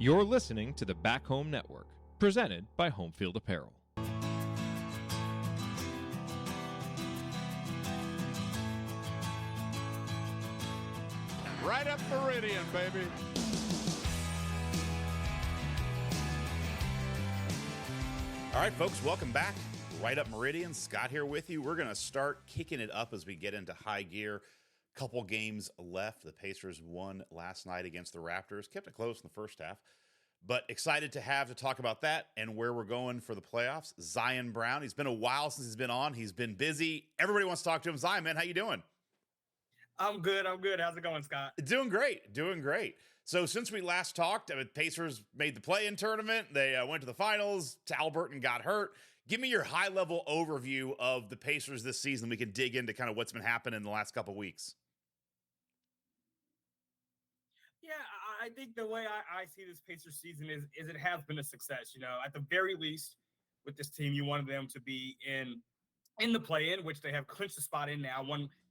You're listening to the Back Home Network, presented by Home Field Apparel. Right up Meridian, baby. All right, folks, welcome back. Right Up Meridian, Scott here with you. We're going to start kicking it up as we get into high gear. Couple games left. The Pacers won last night against the Raptors. Kept it close in the first half. But excited to talk about that and where we're going for the playoffs. Zion Brown. He's been a while since he's been on. He's been busy. Everybody wants to talk to him. Zion, man, how you doing? I'm good. How's it going, Scott? Doing great. So since we last talked, Pacers made the play-in tournament. They went to the finals. Haliburton got hurt. Give me your high-level overview of the Pacers this season. We can dig into kind of what's been happening in the last couple of weeks. Yeah, I think the way I see this Pacers season is it has been a success. You know, at the very least, with this team, you wanted them to be in the play-in, which they have clinched the spot in now.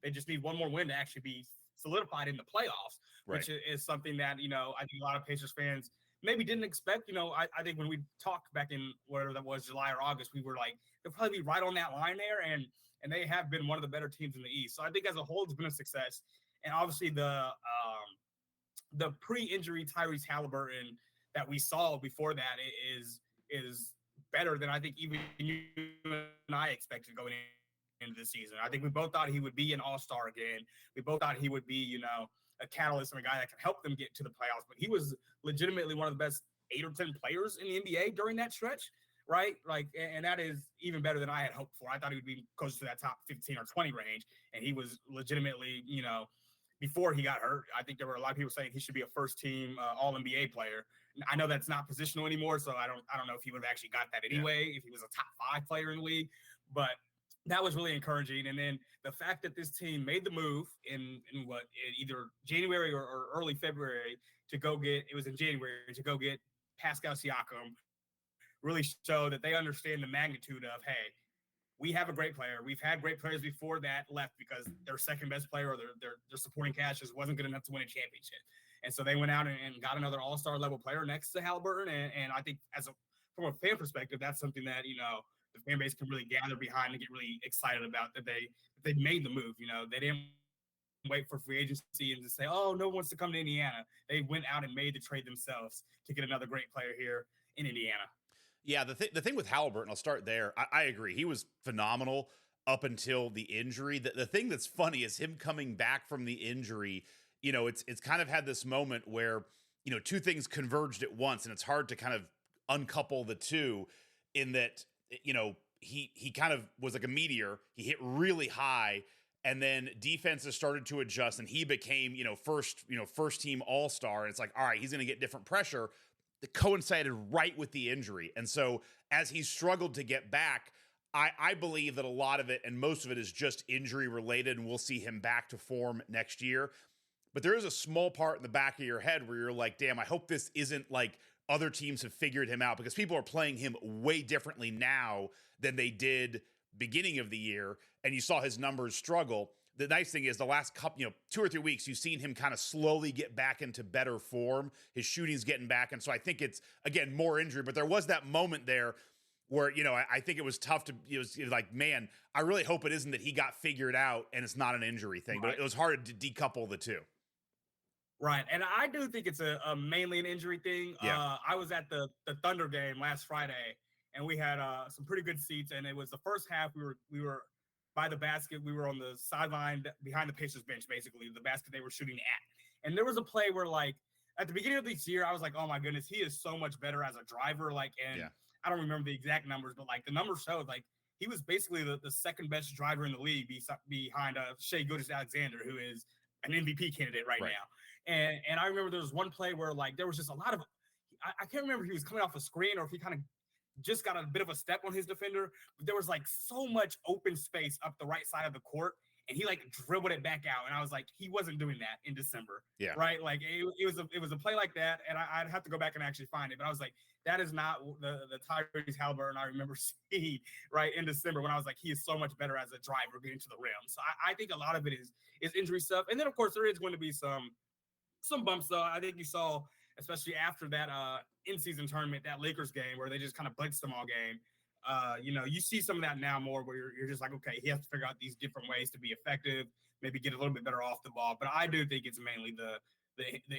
They just need one more win to actually be solidified in the playoffs, right. Which is something that, you know, I think a lot of Pacers fans maybe didn't expect. You know, I think when we talked back in whatever that was, July or August, we were like, they'll probably be right on that line there, and they have been one of the better teams in the East. So I think as a whole, it's been a success. And obviously the pre-injury Tyrese Haliburton that we saw before that is better than I think even you and I expected going into the season. I think we both thought he would be an all-star again. We both thought he would be, you know, a catalyst and a guy that can help them get to the playoffs. But he was legitimately one of the best 8 or 10 players in the NBA during that stretch, right? Like, and that is even better than I had hoped for. I thought he would be close to that top 15 or 20 range, and he was legitimately, you know, before he got hurt. I think there were a lot of people saying he should be a first-team All-NBA player. I know that's not positional anymore, so I don't know if he would have actually got that anyway, if he was a top 5 player in the league. But that was really encouraging. And then the fact that this team made the move in either January or early February to go get Pascal Siakam really showed that they understand the magnitude of, hey, we have a great player. We've had great players before that left because their second best player or their supporting cast just wasn't good enough to win a championship. And so they went out and got another all-star level player next to Haliburton. And I think from a fan perspective, that's something that, you know, the fan base can really gather behind and get really excited about, that they made the move. You know, they didn't wait for free agency and just say, oh, no one wants to come to Indiana. They went out and made the trade themselves to get another great player here in Indiana. Yeah, the thing with Haliburton, I'll start there. I agree. He was phenomenal up until the injury. The thing that's funny is him coming back from the injury. You know, it's kind of had this moment where, you know, two things converged at once, and it's hard to kind of uncouple the two, in that, you know, he kind of was like a meteor. He hit really high, and then defenses started to adjust, and he became, first team all-star. And it's like, all right, he's going to get different pressure. That coincided right with the injury. And so as he struggled to get back, I believe that a lot of it and most of it is just injury related, and we'll see him back to form next year. But there is a small part in the back of your head where you're like, damn, I hope this isn't like other teams have figured him out, because people are playing him way differently now than they did beginning of the year. And you saw his numbers struggle. The nice thing is the last couple, 2 or 3 weeks, you've seen him kind of slowly get back into better form. His shooting's getting back. And so I think it's, again, more injury. But there was that moment there where, I think it was tough it was like, man, I really hope it isn't that he got figured out and it's not an injury thing. Right. But it was hard to decouple the two. Right. And I do think it's a mainly an injury thing. Yeah. I was at the Thunder game last Friday, and we had some pretty good seats. And it was the first half. We were by the basket. We were on the sideline behind the Pacers bench, basically, the basket they were shooting at. And there was a play where, like, at the beginning of this year, I was like, oh, my goodness, he is so much better as a driver. Like, and yeah. I don't remember the exact numbers, but, like, the numbers showed, like, he was basically the second best driver in the league behind Shai Gilgeous-Alexander, who is an MVP candidate right now. And I remember there was one play where, like, there was just a lot of – I can't remember if he was coming off a screen or if he kind of just got a bit of a step on his defender. But there was, like, so much open space up the right side of the court, and he, like, dribbled it back out. And I was like, he wasn't doing that in December. Yeah. Right? Like, it was a play like that, and I'd have to go back and actually find it. But I was like, that is not the Tyrese Haliburton I remember seeing, right, in December, when I was like, he is so much better as a driver getting to the rim. So I think a lot of it is injury stuff. And then, of course, there is going to be some bumps, though. I think you saw especially after that in-season tournament, that Lakers game where they just kind of blitzed them all game. You see some of that now more where you're just like, okay, he has to figure out these different ways to be effective, maybe get a little bit better off the ball. But I do think it's mainly the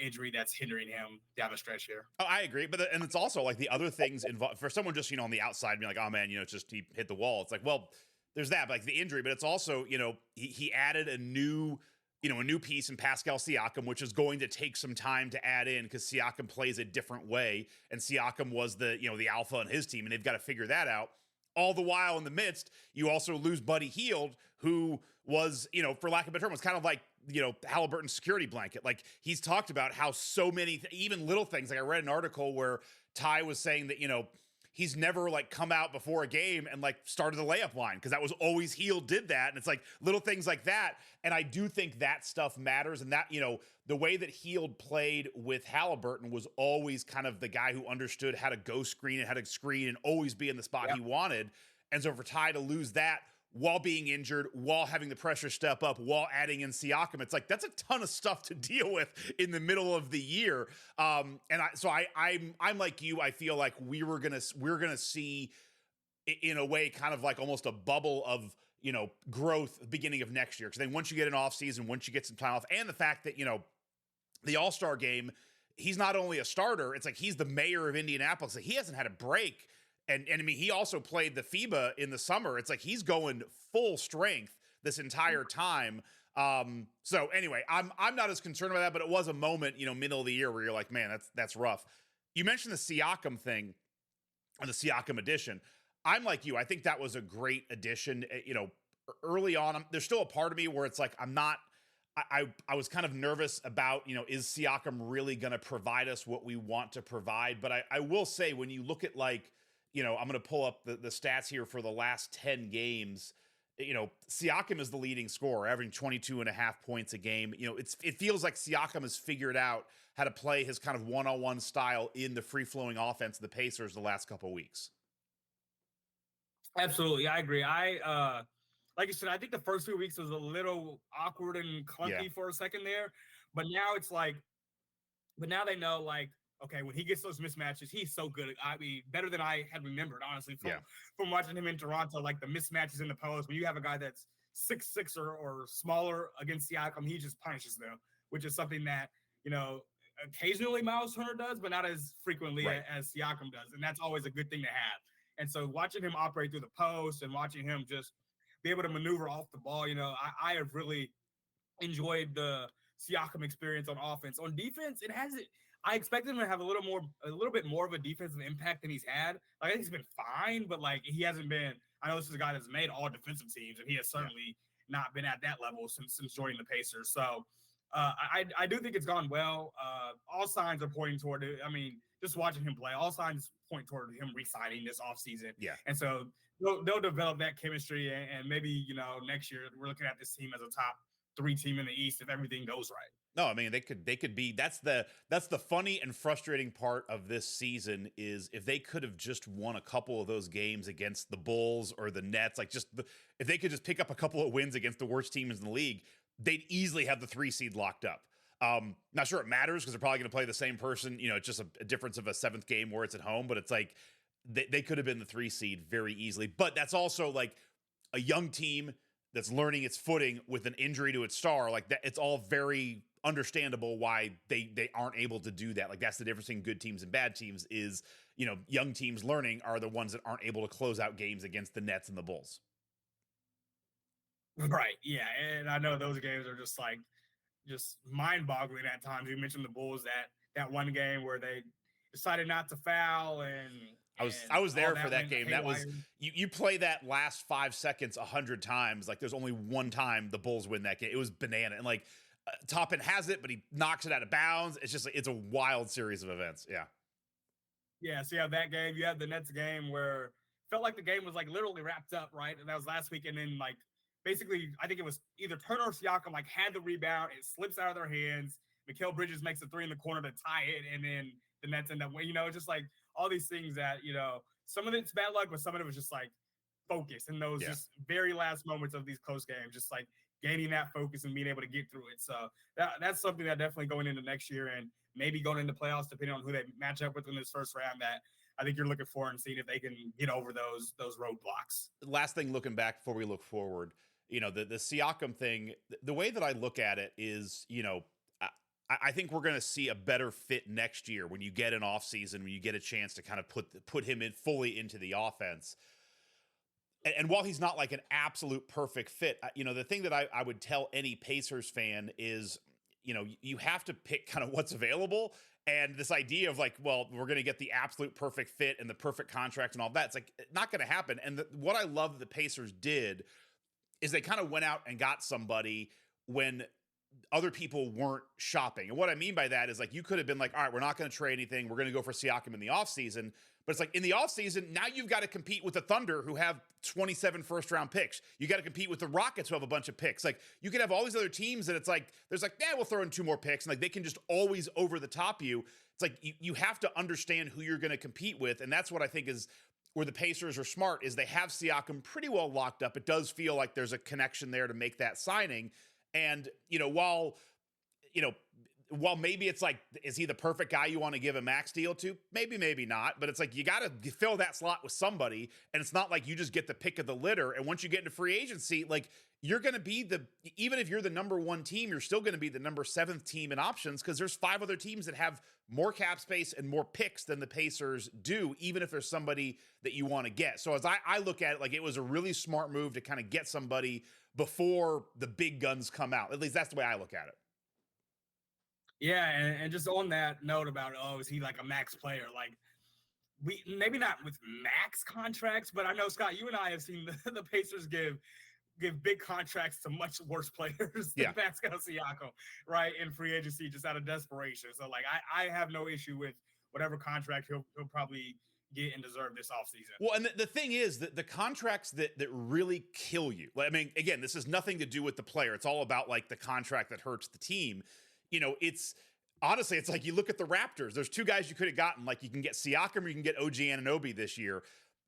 injury that's hindering him down the stretch here. Oh, I agree. And it's also like the other things involved for someone just, on the outside being like, oh man, it's just, he hit the wall. It's like, well, there's that, like the injury, but it's also, he added a new piece in Pascal Siakam, which is going to take some time to add in because Siakam plays a different way. And Siakam was the alpha on his team, and they've got to figure that out. All the while in the midst, you also lose Buddy Hield, who was, for lack of a better term, was kind of like, Haliburton's security blanket. Like he's talked about how so many, even little things, like I read an article where Ty was saying that, he's never like come out before a game and like started the layup line because that was always Hield did that. And it's like little things like that. And I do think that stuff matters. And that, the way that Hield played with Haliburton was always kind of the guy who understood how to go screen and how to screen and always be in the spot he wanted. And so for Ty to lose that while being injured, while having the pressure step up, while adding in Siakam, it's like, that's a ton of stuff to deal with in the middle of the year. I'm like you, I feel like we're going to see in a way, kind of like almost a bubble of, growth beginning of next year. Cause then once you get an off season, once you get some time off, and the fact that, the All-Star game, he's not only a starter, it's like, he's the mayor of Indianapolis. Like he hasn't had a break. And I mean, he also played the FIBA in the summer. It's like he's going full strength this entire time. So anyway, I'm not as concerned about that, but it was a moment, middle of the year where you're like, man, that's rough. You mentioned the Siakam thing, or the Siakam addition. I'm like you. I think that was a great addition. Early on, there's still a part of me where it's like I was kind of nervous about, is Siakam really going to provide us what we want to provide? But I will say, when you look at like, I'm going to pull up the stats here for the last 10 games. Siakam is the leading scorer, averaging 22.5 points a game. It feels like Siakam has figured out how to play his kind of one-on-one style in the free-flowing offense of the Pacers the last couple of weeks. Absolutely. I agree. Like you said, I think the first few weeks was a little awkward and clunky for a second there, but now now they know, like, okay, when he gets those mismatches, he's so good. I mean, better than I had remembered, honestly, from watching him in Toronto, like the mismatches in the post. When you have a guy that's 6'6" or smaller against Siakam, he just punishes them, which is something that, occasionally Miles Turner does, but not as frequently as Siakam does. And that's always a good thing to have. And so watching him operate through the post and watching him just be able to maneuver off the ball, I have really enjoyed the Siakam experience on offense. On defense, I expected him to have a little bit more of a defensive impact than he's had. Like, I think he's been fine, but like he hasn't been. I know this is a guy that's made all defensive teams, and he has certainly not been at that level since joining the Pacers. So I do think it's gone well. All signs are pointing toward it. I mean, just watching him play, all signs point toward him re-signing this offseason. Yeah. And so they'll develop that chemistry, and maybe, next year we're looking at this team as a top 3 team in the East if everything goes right. No, I mean, they could be. That's the funny and frustrating part of this season is if they could have just won a couple of those games against the Bulls or the Nets, like if they could just pick up a couple of wins against the worst teams in the league, they'd easily have the 3 seed locked up. Not sure it matters because they're probably going to play the same person. It's just a difference of a 7th game where it's at home, but it's like they could have been the 3 seed very easily. But that's also like a young team that's learning its footing with an injury to its star. Like that, it's all very understandable why they aren't able to do that. Like that's the difference between good teams and bad teams is, young teams learning are the ones that aren't able to close out games against the Nets and the Bulls. Right. Yeah. And I know those games are just mind-boggling at times. You mentioned the Bulls, that one game where they decided not to foul, and I was there for that game. That was you play that last 5 seconds 100 times. Like there's only one time the Bulls win that game. It was banana. And like Toppin has it, but he knocks it out of bounds. It's just it's a wild series of events. Yeah. Yeah. So you have that game. You have the Nets game where it felt like the game was like literally wrapped up, right? And that was last week. And then like basically, I think it was either Turner or Siakam like had the rebound. It slips out of their hands. Mikal Bridges makes a 3 in the corner to tie it, and then the Nets end up winning. Just like all these things that, some of it's bad luck, but some of it was just like focus in those just very last moments of these close games, just like gaining that focus and being able to get through it. So that's something that definitely going into next year and maybe going into playoffs, depending on who they match up with in this first round, that I think you're looking for and seeing if they can get over those roadblocks. Last thing, looking back before we look forward, the Siakam thing, the way that I look at it is, I think we're going to see a better fit next year when you get an offseason, when you get a chance to kind of put him in fully into the offense. And while he's not like an absolute perfect fit, the thing that I would tell any Pacers fan is, you have to pick kind of what's available. And this idea of like, well, we're going to get the absolute perfect fit and the perfect contract and all that, it's like not going to happen. And what I love the Pacers did is they kind of went out and got somebody when other people weren't shopping. And what I mean by that is like, you could have been like, all right, we're not going to trade anything. We're going to go for Siakam in the offseason. But it's like in the offseason, now you've got to compete with the Thunder who have 27 first round picks. You got to compete with the Rockets who have a bunch of picks. Like you could have all these other teams that it's like, there's like, we'll throw in 2 more picks. And like, they can just always over the top you. It's like, you have to understand who you're going to compete with. And that's what I think is where the Pacers are smart, is they have Siakam pretty well locked up. It does feel like there's a connection there to make that signing. And, while maybe it's like, is he the perfect guy you want to give a max deal to? Maybe, maybe not. But it's like, you got to fill that slot with somebody. And it's not like you just get the pick of the litter. And once you get into free agency, like you're going to be even if you're the number 1 team, you're still going to be the number 7th team in options, because there's 5 other teams that have more cap space and more picks than the Pacers do, even if there's somebody that you want to get. So as I look at it, like it was a really smart move to kind of get somebody before the big guns come out. At least that's the way I look at it. Yeah, and just on that note about, is he like a max player? Like, we maybe not with max contracts, but I know, Scott, you and I have seen the Pacers give big contracts to much worse players than Pascal Siakam, right, in free agency, just out of desperation. So, like, I have no issue with whatever contract he'll probably get and deserve this offseason. Well, and the thing is that the contracts that really kill you, I mean, again, this has nothing to do with the player. It's all about like the contract that hurts the team. It's honestly, it's like you look at the Raptors. There's 2 guys you could have gotten. Like you can get Siakam or you can get OG Anunoby this year.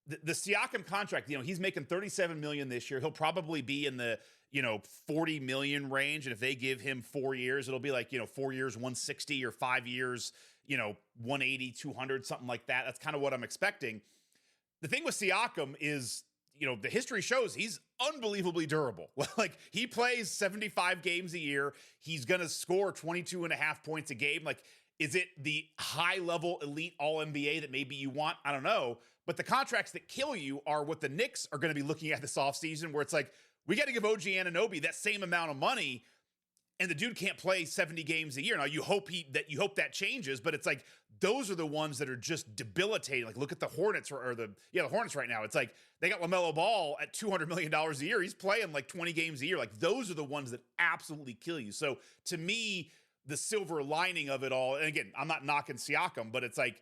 The Siakam contract, he's making $37 million this year. He'll probably be in the, $40 million range. And if they give him 4 years, it'll be like, 4 years, 160, or 5 years, 180, 200, something like that. That's kind of what I'm expecting. The thing with Siakam is, the history shows he's unbelievably durable. Like he plays 75 games a year. He's going to score 22.5 points a game. Like, is it the high level elite all NBA that maybe you want? I don't know. But the contracts that kill you are what the Knicks are going to be looking at this offseason, where it's like, we got to give OG Anunoby that same amount of money, and the dude can't play 70 games a year. Now you hope that changes, but it's like, those are the ones that are just debilitating. Like look at the Hornets the Hornets right now. It's like they got LaMelo Ball at $200 million a year. He's playing like 20 games a year. Like those are the ones that absolutely kill you. So to me, the silver lining of it all, and again, I'm not knocking Siakam, but it's like,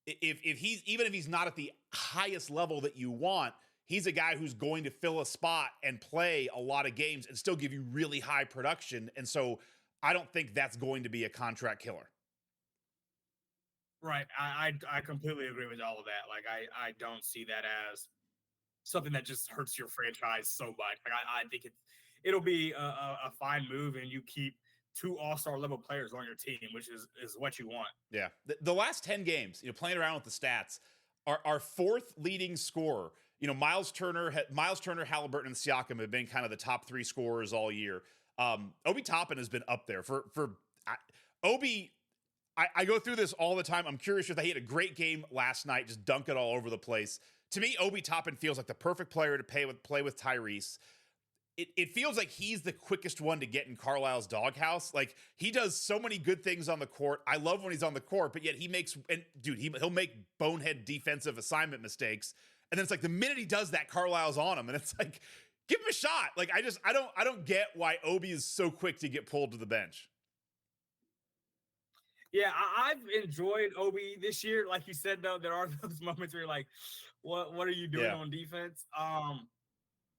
if he's not at the highest level that you want, he's a guy who's going to fill a spot and play a lot of games and still give you really high production. And so I don't think that's going to be a contract killer. Right. I completely agree with all of that. Like, I don't see that as something that just hurts your franchise so much. Like, I think it'll be a fine move, and you keep 2 all-star level players on your team, which is what you want. Yeah. The last 10 games, playing around with the stats, our 4th leading scorer, Miles Turner, Haliburton, and Siakam have been kind of the top 3 scorers all year. Obi Toppin has been up there for Obi. I go through this all the time. I'm curious if he had a great game last night, just dunk it all over the place. To me, Obi Toppin feels like the perfect player to play with Tyrese. It feels like he's the quickest one to get in Carlisle's doghouse. Like he does so many good things on the court. I love when he's on the court, but yet he'll make bonehead defensive assignment mistakes. And then it's like the minute he does that, Carlisle's on him, and it's like, give him a shot. Like I don't get why Obi is so quick to get pulled to the bench. Yeah, I've enjoyed Obi this year. Like you said, though, there are those moments where you're like, what are you doing on defense?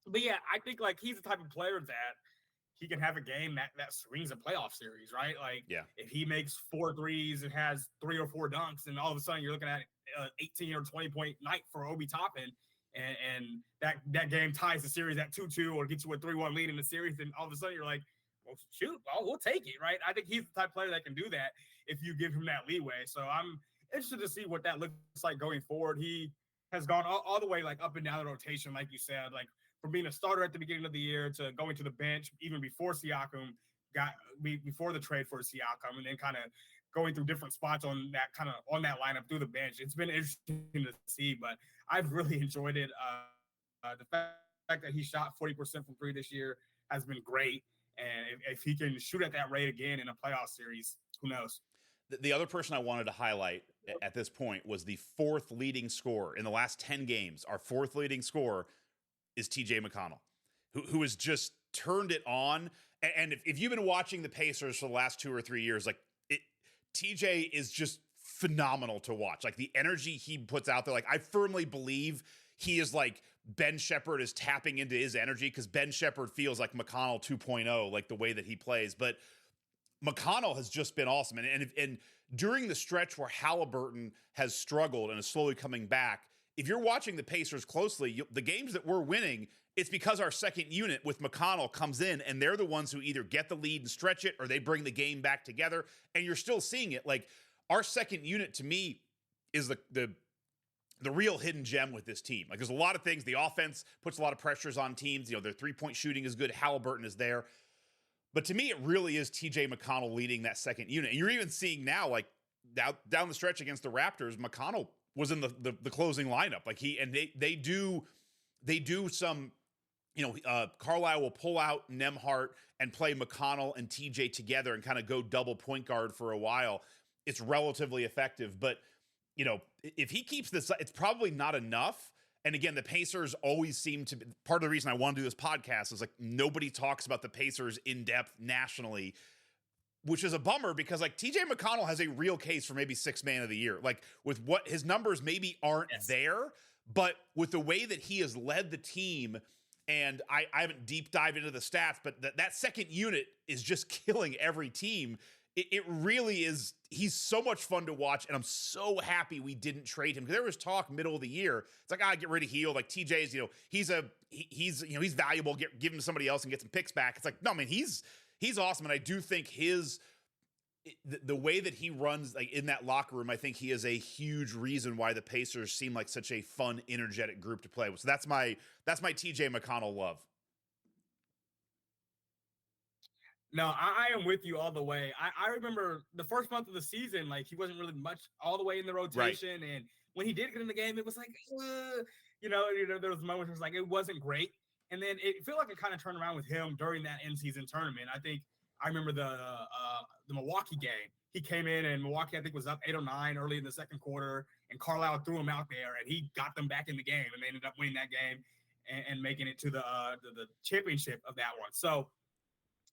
But yeah, I think like he's the type of player that he can have a game that swings a playoff series, right? Like if he makes 4 threes and has 3 or 4 dunks, and all of a sudden you're looking at 18 or 20 point night for Obi Toppin, and that game ties the series at 2-2 or gets you a 3-1 lead in the series, and all of a sudden you're like, well, shoot, we'll take it, right? I think he's the type of player that can do that if you give him that leeway. So I'm interested to see what that looks like going forward. He has gone all the way like up and down the rotation, like you said, like from being a starter at the beginning of the year to going to the bench even before Siakam before the trade for Siakam, and then kind of going through different spots on that lineup through the bench. It's been interesting to see, but I've really enjoyed it. The fact that he shot 40% from three this year has been great. And if he can shoot at that rate again in a playoff series, who knows? The other person I wanted to highlight at this point was the fourth leading scorer in the last 10 games. Our fourth leading scorer is TJ McConnell, who has just turned it on. And if you've been watching the Pacers for the last 2 or 3 years, like TJ is just phenomenal to watch. Like the energy he puts out there, like I firmly believe he is like Ben Shepherd is tapping into his energy, because Ben Shepherd feels like McConnell 2.0, like the way that he plays. But McConnell has just been awesome. And during the stretch where Haliburton has struggled and is slowly coming back, if you're watching the Pacers closely, the games that we're winning, it's because our second unit with McConnell comes in, and they're the ones who either get the lead and stretch it, or they bring the game back together. And you're still seeing it. Like our second unit, to me, is the real hidden gem with this team. Like there's a lot of things. The offense puts a lot of pressures on teams. You know, their 3-point shooting is good. Haliburton is there. But to me, it really is TJ McConnell leading that second unit. And you're even seeing now, like down the stretch against the Raptors, McConnell was in the closing lineup. Like they do some, you know, Carlisle will pull out Nembhard and play McConnell and TJ together and kind of go double point guard for a while. It's relatively effective, but you know, if he keeps this, it's probably not enough. And again, the Pacers always seem to be part of the reason I want to do this podcast is like nobody talks about the Pacers in depth nationally, which is a bummer because like TJ McConnell has a real case for maybe 6th man of the year. Like with what his numbers maybe aren't there, but with the way that he has led the team, and I haven't deep dived into the stats, but that second unit is just killing every team. It really is. He's so much fun to watch, and I'm so happy we didn't trade him, because there was talk middle of the year. It's like, get rid of Heel. Like TJ's, you know, he's valuable. Give him to somebody else and get some picks back. It's like, no, man, he's awesome, and I do think the way that he runs like in that locker room, I think he is a huge reason why the Pacers seem like such a fun, energetic group to play with. So that's my TJ McConnell love. No, I am with you all the way. I remember the first month of the season, like he wasn't really much all the way in the rotation. Right. And when he did get in the game, it was like, you know, there was moments where it was like, it wasn't great. And then it felt like it kind of turned around with him during that in-season tournament. I remember the Milwaukee game. He came in and Milwaukee, I think, was up 8 or 9 early in the second quarter, and Carlisle threw him out there, and he got them back in the game, and they ended up winning that game and making it to the championship of that one. So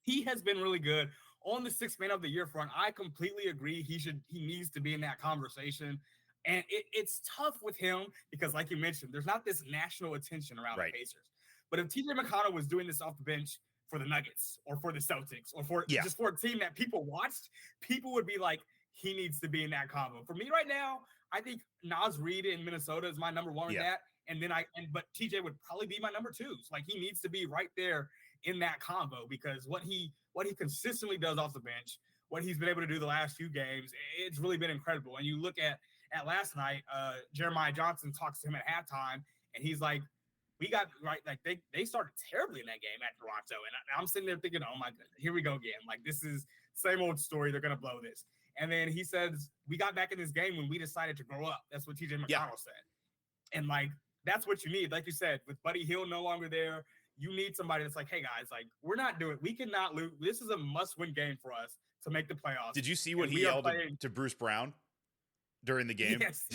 he has been really good on the 6th man of the year front. I completely agree. He needs to be in that conversation. And it's tough with him because, like you mentioned, there's not this national attention around the Pacers. But if TJ McConnell was doing this off the bench for the Nuggets or for the Celtics or for just for a team that people watched, people would be like, he needs to be in that combo. For me right now, I think Naz Reid in Minnesota is my number 1 in that. And then but TJ would probably be my number 2. So like he needs to be right there in that combo, because what he consistently does off the bench, what he's been able to do the last few games, it's really been incredible. And you look at last night, Jeremiah Johnson talks to him at halftime, and he's like, we got right, like they started terribly in that game at Toronto. And I'm sitting there thinking, oh my goodness, here we go again. Like this is same old story. They're gonna blow this. And then he says, we got back in this game when we decided to grow up. That's what TJ McConnell said. And like that's what you need. Like you said, with Buddy Hield no longer there, you need somebody that's like, hey guys, like we're not doing it. We cannot lose. This is a must-win game for us to make the playoffs. Did you see what he yelled to Bruce Brown during the game? Yes.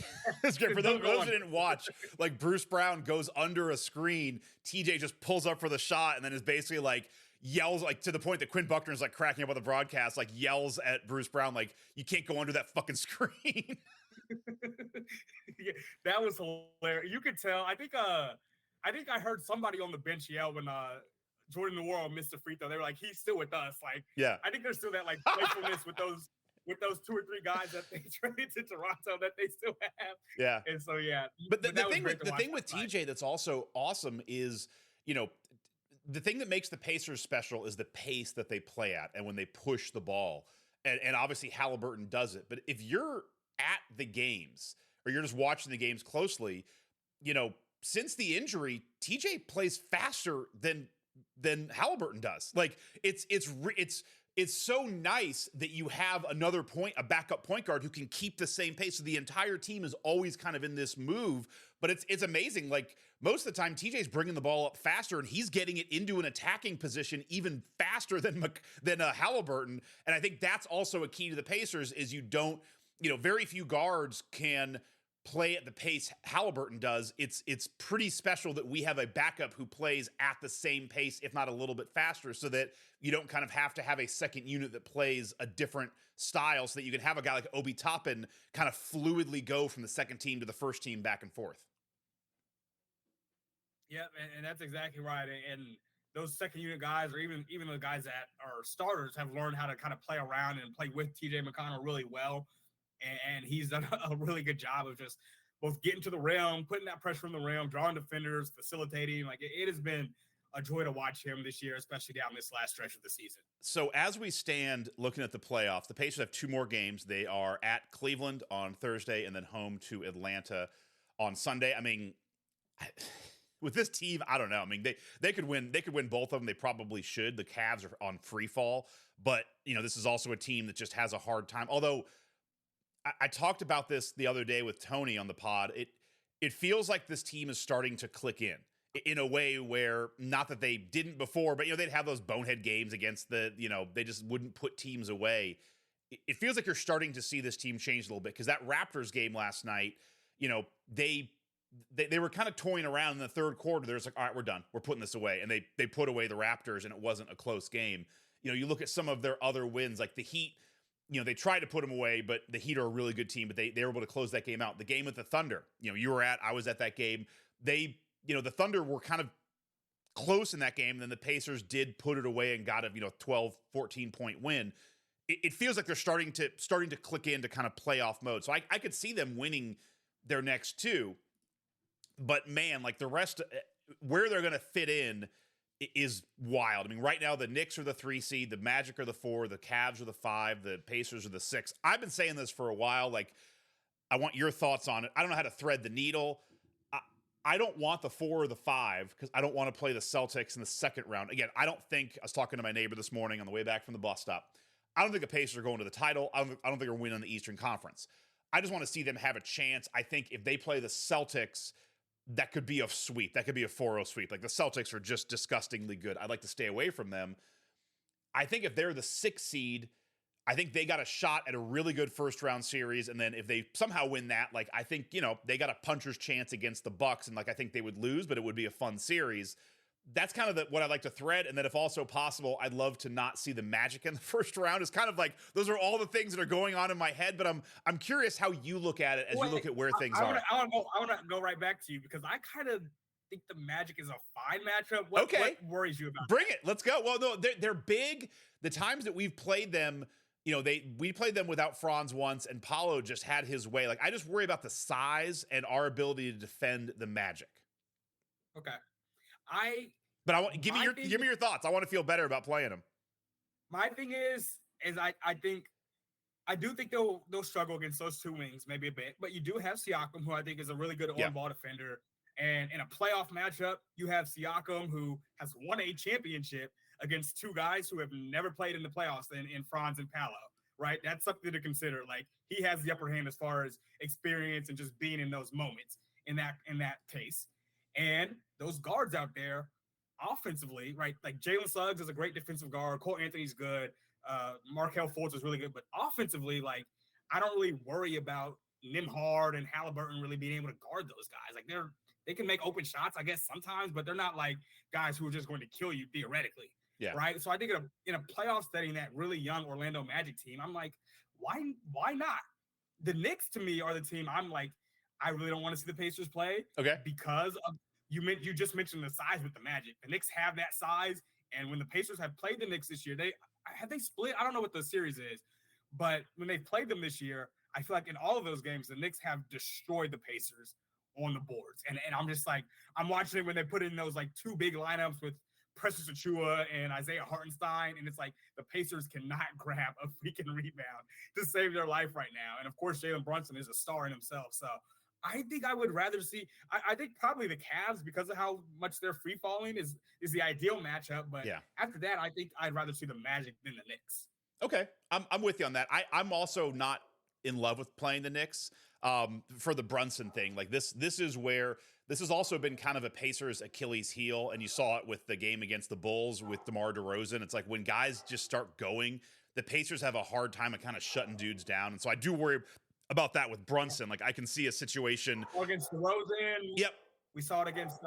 It's great. For those who didn't watch, like Bruce Brown goes under a screen. TJ just pulls up for the shot and then is basically like yells, like to the point that Quinn Buckner is like cracking up on the broadcast, like yells at Bruce Brown, like, you can't go under that fucking screen. That was hilarious. You could tell. I think I heard somebody on the bench yell when Jordan Nwora missed a free throw. They were like, he's still with us. Like, I think there's still that like playfulness with those with those 2 or 3 guys that they traded to Toronto that they still have. Yeah. And so, yeah. But the thing with TJ that's also awesome is, the thing that makes the Pacers special is the pace that they play at and when they push the ball. And obviously Haliburton does it. But if you're at the games or you're just watching the games closely, since the injury, TJ plays faster than Haliburton does. Like it's so nice that you have a backup point guard who can keep the same pace. So the entire team is always kind of in this move, but it's amazing. Like most of the time, TJ's bringing the ball up faster and he's getting it into an attacking position even faster than Haliburton. And I think that's also a key to the Pacers is very few guards can play at the pace Haliburton does. It's pretty special that we have a backup who plays at the same pace, if not a little bit faster, so that you don't kind of have to have a second unit that plays a different style so that you can have a guy like Obi Toppin kind of fluidly go from the second team to the first team back and forth. Yeah, and that's exactly right. And those second unit guys, or even the guys that are starters, have learned how to kind of play around and play with TJ McConnell really well. And he's done a really good job of just both getting to the rim, putting that pressure on the rim, drawing defenders, facilitating. Like it has been a joy to watch him this year, especially down this last stretch of the season. So as we stand looking at the playoffs, the Pacers have 2 more games. They are at Cleveland on Thursday and then home to Atlanta on Sunday. I mean, with this team, I don't know. I mean, they could win. They could win both of them. They probably should. The Cavs are on free fall, but this is also a team that just has a hard time. Although I talked about this the other day with Tony on the pod. It feels like this team is starting to click in a way where, not that they didn't before, but they'd have those bonehead games against they just wouldn't put teams away. It feels like you're starting to see this team change a little bit, because that Raptors game last night, they were kind of toying around in the third quarter. They're just like, all right, we're done. We're putting this away. And they put away the Raptors, and it wasn't a close game. You look at some of their other wins, like the Heat. They tried to put them away, but the Heat are a really good team, but they were able to close that game out. The game with the Thunder, I was at that game. The Thunder were kind of close in that game, and then the Pacers did put it away and got a 12, 14-point win. It feels like they're starting to click into kind of playoff mode. So I could see them winning their next 2, but man, like the rest, where they're going to fit in is wild. I mean, right now the Knicks are the 3 seed, the Magic are the 4, the Cavs are the 5, the Pacers are the 6. I've been saying this for a while. Like, I want your thoughts on it. I don't know how to thread the needle. I don't want the 4 or the 5 because I don't want to play the Celtics in the second round. Again, I was talking to my neighbor this morning on the way back from the bus stop. I don't think the Pacers are going to the title. I don't think they're winning the Eastern Conference. I just want to see them have a chance. I think if they play the Celtics, that could be a sweep. That could be a 4-0 sweep. Like, the Celtics are just disgustingly good. I'd like to stay away from them. I think if they're the 6th seed, I think they got a shot at a really good first round series. And then if they somehow win that, like, I think, they got a puncher's chance against the Bucks. And like, I think they would lose, but it would be a fun series. That's kind of what I'd like to thread. And then if also possible, I'd love to not see the Magic in the first round. It's kind of like, those are all the things that are going on in my head, but I'm curious how you look at it as you look at where things are. I want to go right back to you, because I kind of think the Magic is a fine matchup. What worries you about Bring it. Let's go. Well, no, they're big. The times that we've played them, we played them without Franz once, and Paolo just had his way. Like, I just worry about the size and our ability to defend the Magic. Okay. But give me your thoughts. I want to feel better about playing them. My thing is I do think they'll struggle against those 2 wings, maybe a bit. But you do have Siakam, who I think is a really good on-ball defender. And in a playoff matchup, you have Siakam, who has won a championship against 2 guys who have never played in the playoffs in Franz and Paolo, right? That's something to consider. Like, he has the upper hand as far as experience and just being in those moments in that case. And those guards out there, offensively, right? Like, Jalen Suggs is a great defensive guard. Cole Anthony's good. Markelle Fultz is really good. But offensively, like, I don't really worry about Nembhard and Haliburton really being able to guard those guys. Like, they can make open shots, I guess, sometimes, but they're not like guys who are just going to kill you theoretically. Yeah. Right. So I think in a playoff setting, that really young Orlando Magic team, I'm like, why not? The Knicks, to me, are the team I'm like, I really don't want to see the Pacers play. Okay. Because of you just mentioned the size with the Magic. The Knicks have that size, and when the Pacers have played the Knicks this year, they split. I don't know what the series is, But when they played them this year, I feel like in all of those games, the Knicks have destroyed the Pacers on the boards. And I'm just like, I'm watching it when they put in those like two big lineups with Precious Achua and Isaiah Hartenstein. And it's like the Pacers cannot grab a freaking rebound to save their life right now. And of course, Jalen Brunson is a star in himself. So I think I would rather see, I think probably the Cavs, because of how much they're free falling, is the ideal matchup. But after that, I think I'd rather see the Magic than the Knicks. Okay. I'm with you on that. I'm also not in love with playing the Knicks for the Brunson thing. Like this is where this has also been kind of a Pacers Achilles heel. And you saw it with the game against the Bulls with DeMar DeRozan. It's like when guys just start going, the Pacers have a hard time of kind of shutting dudes down. And so I do worry about that with Brunson. Like I can see a situation against DeRozan. Yep. We saw it against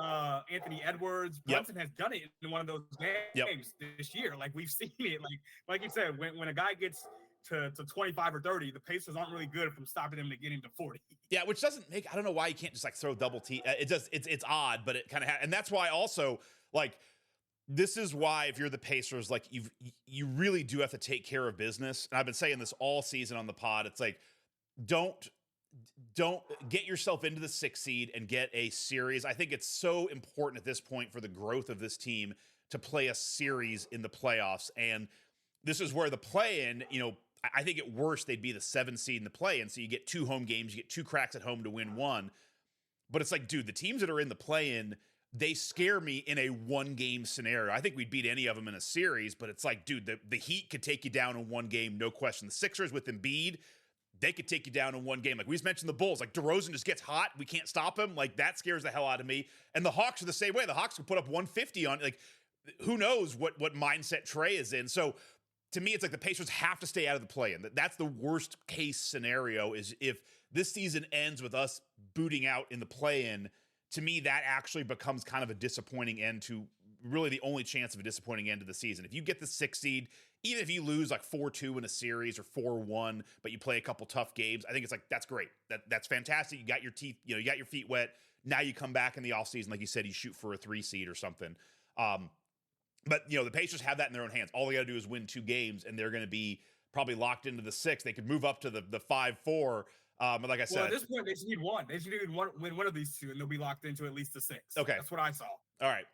Anthony Edwards. Brunson has done it in one of those games this year. Like we've seen it. Like you said, when a guy gets to 25 or 30, the Pacers aren't really good from stopping him to getting to 40. Yeah, which doesn't make, I don't know why you can't just like throw double T. It's odd, but it kind of and that's why also like this is why if you're the Pacers, like you really do have to take care of business. And I've been saying this all season on the pod. It's like don't get yourself into the 6th seed and get a series. I think it's so important at this point for the growth of this team to play a series in the playoffs. And this is where the play-in, I think at worst they'd be the 7th seed in the play-in. So you get 2 home games, you get 2 cracks at home to win 1. But it's like, dude, the teams that are in the play-in, they scare me in a 1-game scenario. I think we'd beat any of them in a series, but it's like, dude, the Heat could take you down in 1 game, no question. The Sixers with Embiid, they could take you down in 1 game. Like we just mentioned the Bulls, like DeRozan just gets hot. We can't stop him. Like that scares the hell out of me. And the Hawks are the same way. The Hawks can put up 150 on, like, who knows what mindset Trey is in. So to me, it's like the Pacers have to stay out of the play-in. That's the worst case scenario is if this season ends with us booting out in the play-in. To me, that actually becomes kind of a disappointing end to really the only chance of a disappointing end to the season. If you get the 6th seed, even if you lose like 4-2 in a series or 4-1, but you play a couple tough games, I think it's like, that's great. That's fantastic. You got your teeth, you got your feet wet. Now you come back in the offseason, like you said, you shoot for a 3 seed or something. But the Pacers have that in their own hands. All they got to do is win 2 games and they're going to be probably locked into the 6th. They could move up to the 5-4. But like I said, at this point, they just need 1. They just need win one of these 2 and they'll be locked into at least the 6th. Okay. That's what I saw. All right.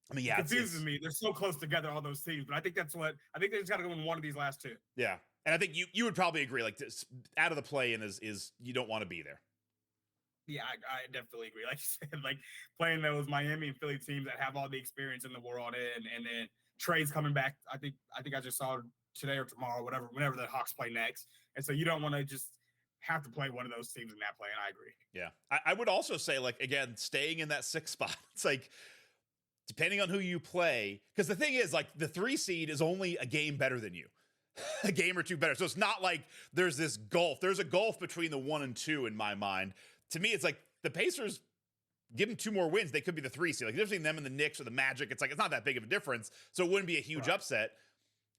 I mean, yeah, it confuses me. They're so close together, all those teams. But I think they just got to go in one of these last 2. Yeah, and I think you would probably agree. Like this, out of the play-in is you don't want to be there. Yeah, I definitely agree. Like you said, like playing those Miami and Philly teams that have all the experience in the world, and then Trey's coming back. I think I just saw today or tomorrow, whenever the Hawks play next. And so you don't want to just have to play one of those teams in that play. And I agree. Yeah, I would also say, like, again, staying in that 6th spot. It's like, depending on who you play, because the thing is, like, the 3 seed is only a game better than you, a game or 2 better. So it's not like there's this gulf. There's a gulf between the 1 and 2 in my mind. To me, it's like the Pacers, give them 2 more wins, they could be the 3 seed. Like, the difference between them and the Knicks or the Magic, it's like it's not that big of a difference. So it wouldn't be a huge upset.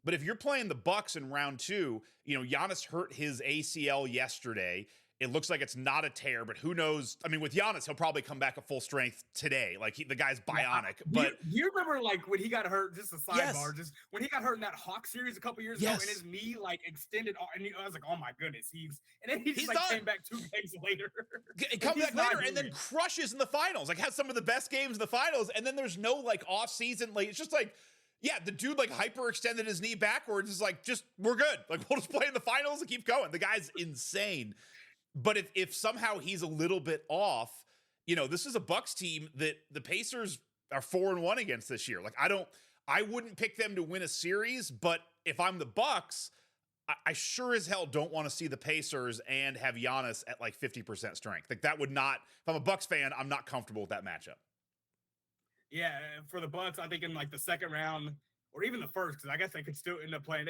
But if you're playing the Bucks in round 2, Giannis hurt his ACL yesterday. It looks like it's not a tear, but who knows? I mean, with Giannis, he'll probably come back at full strength today. Like the guy's bionic. But you remember like when he got hurt? Just a sidebar. Just when he got hurt in that Hawk series a couple years ago, and his knee like extended, and I was like, oh my goodness, and then he just came back 2 games later. Come back later and then crushes in the finals. Like has some of the best games in the finals, and then there's no like off season. Like it's just like. Yeah, the dude like hyperextended his knee backwards. Is like, we're good. Like we'll just play in the finals and keep going. The guy's insane. But if somehow he's a little bit off, this is a Bucks team that the Pacers are 4-1 against this year. Like I wouldn't pick them to win a series, but if I'm the Bucks, I sure as hell don't want to see the Pacers and have Giannis at like 50% strength. Like that would not, if I'm a Bucks fan, I'm not comfortable with that matchup. Yeah, for the Bucks, I think in like the 2nd round or even the 1st, because I guess they could still end up playing.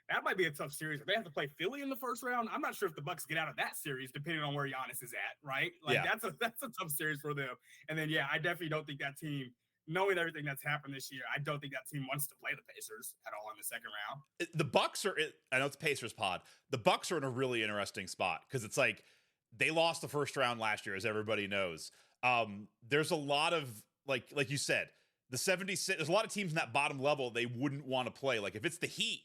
That might be a tough series. If they have to play Philly in the 1st round, I'm not sure if the Bucks get out of that series, depending on where Giannis is at, right? Like that's a tough series for them. And then I definitely don't think that team, knowing everything that's happened this year, I don't think that team wants to play the Pacers at all in the 2nd round. The Bucks are, I know it's Pacers pod. The Bucks are in a really interesting spot because it's like they lost the 1st round last year, as everybody knows. There's a lot of like you said, the 76. There's a lot of teams in that bottom level they wouldn't want to play. Like if it's the Heat,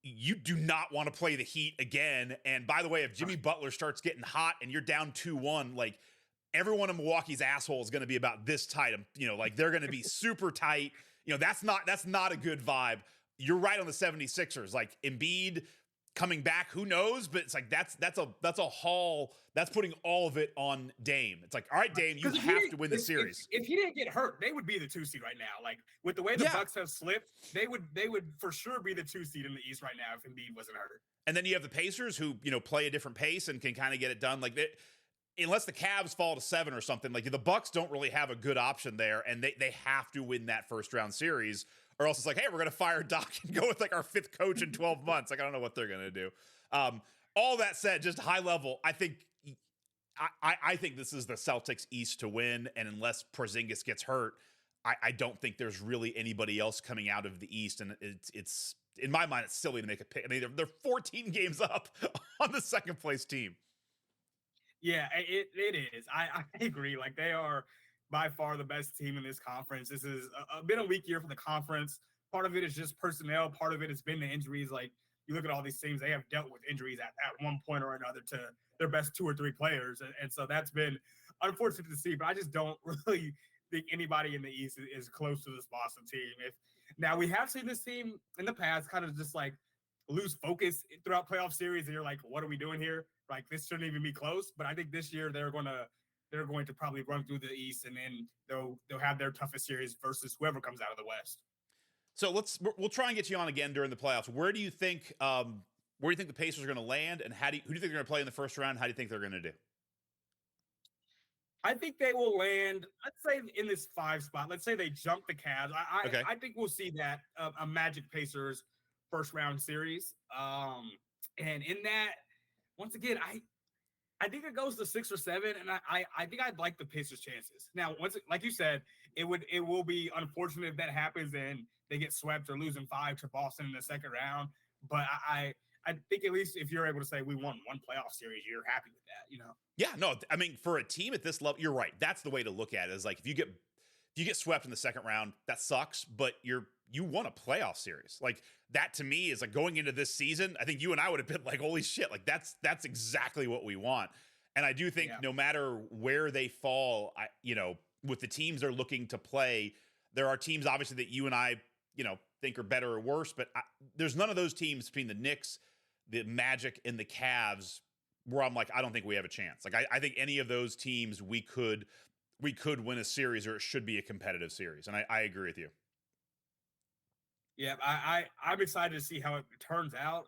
you do not want to play the Heat again. And by the way, if Jimmy Butler starts getting hot and you're down 2-1, like everyone in Milwaukee's asshole is going to be about this tight. You know, like they're going to be super tight. You know, that's not a good vibe. You're right on the 76ers. Like Embiid coming back, who knows? But it's like that's a haul. That's putting all of it on Dame. It's like, all right, Dame, you have to win the series. If he didn't get hurt, they would be the 2 seed right now. Like with the way the Bucks have slipped, they would for sure be the 2 seed in the East right now if Embiid wasn't hurt. And then you have the Pacers who, you know, play a different pace and can kind of get it done. Like unless the Cavs fall to 7 or something, like the Bucks don't really have a good option there, and they have to win that first round series, or else it's like, hey, we're gonna fire Doc and go with like our 5th coach in 12 months. Like I don't know what they're gonna do. All that said, just high level, I think this is the Celtics East to win, and unless Porzingis gets hurt, I don't think there's really anybody else coming out of the East, and it's in my mind it's silly to make a pick. I mean, they're 14 games up on the second place team. Yeah, it is. I agree. Like they are by far the best team in this conference. This is been a weak year for the conference. Part of it is just personnel. Part of it has been the injuries. Like you look at all these teams, they have dealt with injuries at one point or another to their best 2 or 3 players. And so that's been unfortunate to see, but I just don't really think anybody in the East is close to this Boston team. Now we have seen this team in the past kind of just like lose focus throughout playoff series. And you're like, what are we doing here? Like this shouldn't even be close. But I think this year they're going to probably run through the East, and then they'll have their toughest series versus whoever comes out of the West. So we'll try and get you on again during the playoffs. Where do you think the Pacers are going to land, and who do you think they're going to play in the first round? How do you think they're going to do? I think they will land, let's say, in this 5 spot. Let's say they jump the Cavs. I think we'll see that a Magic Pacers first round series. And in that, once again, I think it goes to 6 or 7, and I think I'd like the Pacers' chances. Now, like you said, it will be unfortunate if that happens and they get swept or losing 5 to Boston in the second round. But I think at least if you're able to say we won one playoff series, you're happy with that, you know? Yeah, no, I mean, for a team at this level, you're right. That's the way to look at it. Is like if you get swept in the second round, that sucks, but you won a playoff series. Like that to me is like going into this season, I think you and I would have been like, holy shit, like that's exactly what we want. And I do think no matter where they fall, with the teams they're looking to play, there are teams obviously that you and I, think are better or worse, but there's none of those teams between the Knicks, the Magic, and the Cavs where I'm like, I don't think we have a chance. Like I think any of those teams we could win a series, or it should be a competitive series. And I agree with you. Yeah, I'm excited to see how it turns out.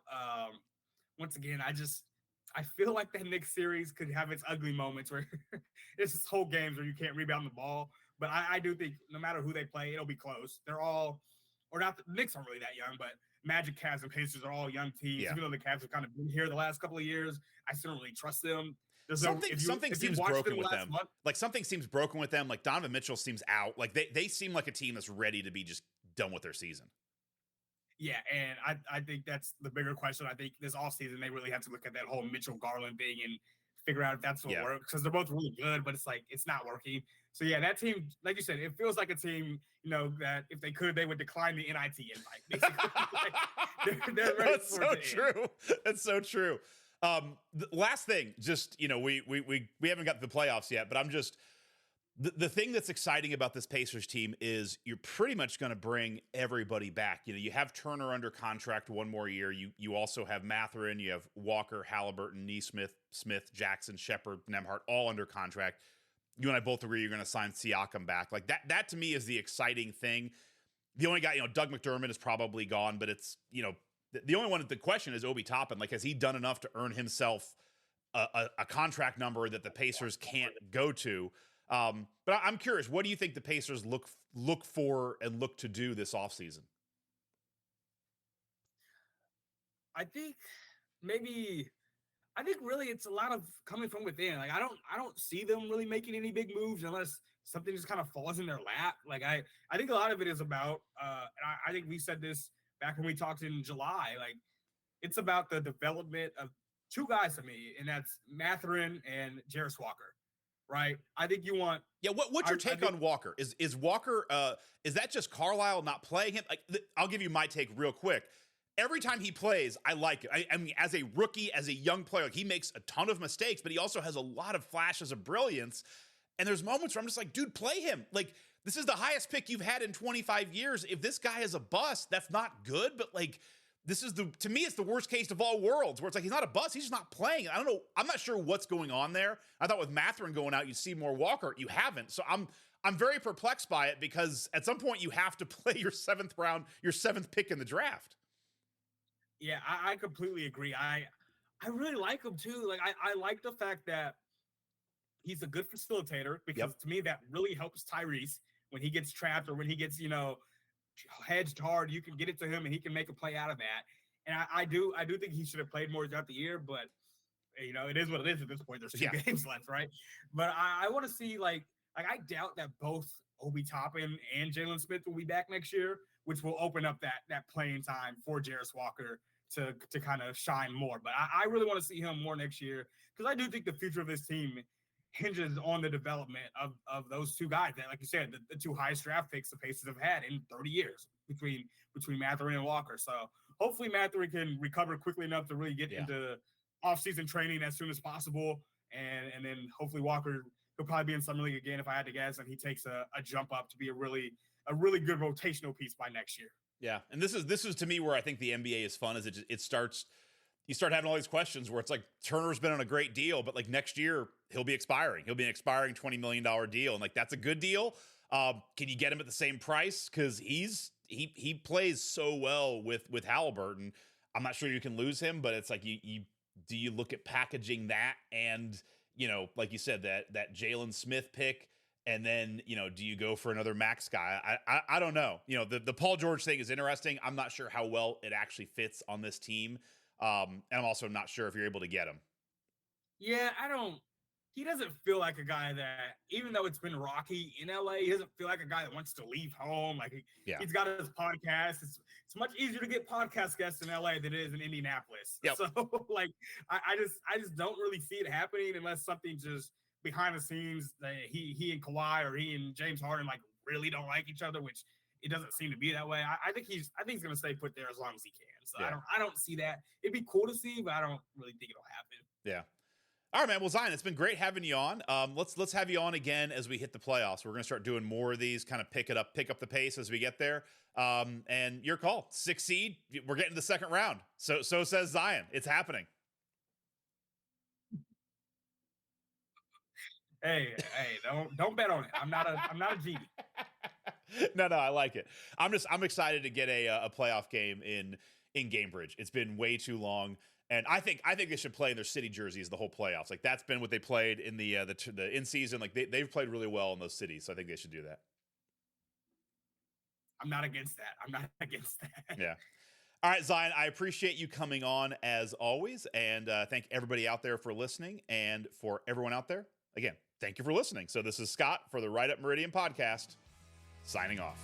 Once again, I feel like that Knicks series could have its ugly moments where it's just whole games where you can't rebound the ball. But I do think no matter who they play, it'll be close. They're all, or not, the Knicks aren't really that young, but Magic, Cavs, and Pacers are all young teams. Yeah. Even though the Cavs have kind of been here the last couple of years, I still don't really trust them. Something seems broken with them. Like something seems broken with them. Like Donovan Mitchell seems out. Like they seem like a team that's ready to be just done with their season. Yeah, and I think that's the bigger question. I think this offseason they really have to look at that whole Mitchell Garland thing and figure out if that's what works, because they're both really good, but it's like it's not working. So yeah, that team, like you said, it feels like a team, that if they could, they would decline the NIT invite. Basically, they're ready. That's so true. That's so true. The last thing, just we haven't got to the playoffs yet, but I'm just the thing that's exciting about this Pacers team is you're pretty much going to bring everybody back. You have Turner under contract one more year. You also have Mathurin, you have Walker, Haliburton, Nesmith, Smith, Jackson, Shepard, Nembhard, all under contract. You and I both agree you're going to sign Siakam back. Like that to me is the exciting thing. The only guy, Doug McDermott is probably gone, but it's, the only one, the question is Obi Toppin. Like, has he done enough to earn himself a contract number that the Pacers can't go to? But I'm curious, what do you think the Pacers look for and look to do this offseason? I think really it's a lot of coming from within. Like I don't see them really making any big moves unless something just kind of falls in their lap. Like I think a lot of it is about and I think we said this back when we talked in July. Like it's about the development of 2 guys to me, and that's Mathurin and Jarris Walker. Right? I think you want. Yeah. What's your take on Walker? Is Walker? Is that just Carlisle not playing him? Like, I'll give you my take real quick. every time he plays, I like it. I mean, as a rookie, as a young player, like, he makes a ton of mistakes, but he also has a lot of flashes of brilliance. And there's moments where I'm just like, dude, play him. Like, this is the highest pick you've had in 25 years. If this guy is a bust, that's not good. But like, this is to me, it's the worst case of all worlds, where it's like, he's not a bust, he's just not playing. I don't know. I'm not sure what's going on there. I thought with Mathurin going out, you'd see more Walker. You haven't. So I'm very perplexed by it, because at some point you have to play your 7th pick in the draft. Yeah, I completely agree. I really like him too. Like, I like the fact that he's a good facilitator, because to me that really helps Tyrese when he gets trapped or when he gets, hedged hard. You can get it to him and he can make a play out of that. And I do think he should have played more throughout the year, but it is what it is at this point. There's 2 games left, right? But I want to see like I doubt that both Obi Toppin and Jalen Smith will be back next year, which will open up that playing time for Jarris Walker to kind of shine more. But I really want to see him more next year, because I do think the future of this team hinges on the development of those 2 guys that, like you said, the 2 highest draft picks the Pacers have had in 30 years between Mathurin and Walker. So hopefully Mathurin can recover quickly enough to really get into off-season training as soon as possible. And then hopefully Walker could probably be in Summer League again, if I had to guess, and he takes a jump up to be a really good rotational piece by next year. Yeah. And this is to me where I think the NBA is fun, is it starts, you start having all these questions where it's like, Turner's been on a great deal, but like next year he'll be expiring. He'll be an expiring $20 million deal. And like, that's a good deal. Can you get him at the same price? Cause he plays so well with Haliburton. I'm not sure you can lose him, but it's like, do you look at packaging that and, like you said, that Jalen Smith pick, and then, do you go for another max guy? I don't know. The Paul George thing is interesting. I'm not sure how well it actually fits on this team. And I'm also not sure if you're able to get him. Yeah, he doesn't feel like a guy that, even though it's been rocky in LA, he doesn't feel like a guy that wants to leave home. Like, he's got his podcast. It's much easier to get podcast guests in LA than it is in Indianapolis. Yep. So like, I just don't really see it happening unless something just behind the scenes that he and Kawhi, or he and James Harden, like, really don't like each other, which it doesn't seem to be that way. I think he's going to stay put there as long as he can. So I don't see that. It'd be cool to see, but I don't really think it'll happen. Yeah. All right, man. Well, Zion, it's been great having you on. Let's have you on again as we hit the playoffs. We're going to start doing more of these, kind of pick up the pace as we get there. And your call, 6 seed. We're getting to the second round. So says Zion. It's happening. Hey, don't bet on it. I'm not a genie. No, I like it. I'm excited to get a playoff game in Gamebridge. It's been way too long. And I think they should play in their city jerseys the whole playoffs. Like, that's been what they played in the in season. Like, they've played really well in those cities. So I think they should do that. I'm not against that. Yeah. All right, Zion, I appreciate you coming on as always. And thank everybody out there for listening. And for everyone out there, again, thank you for listening. So this is Scott for the Right Up Meridian podcast, signing off.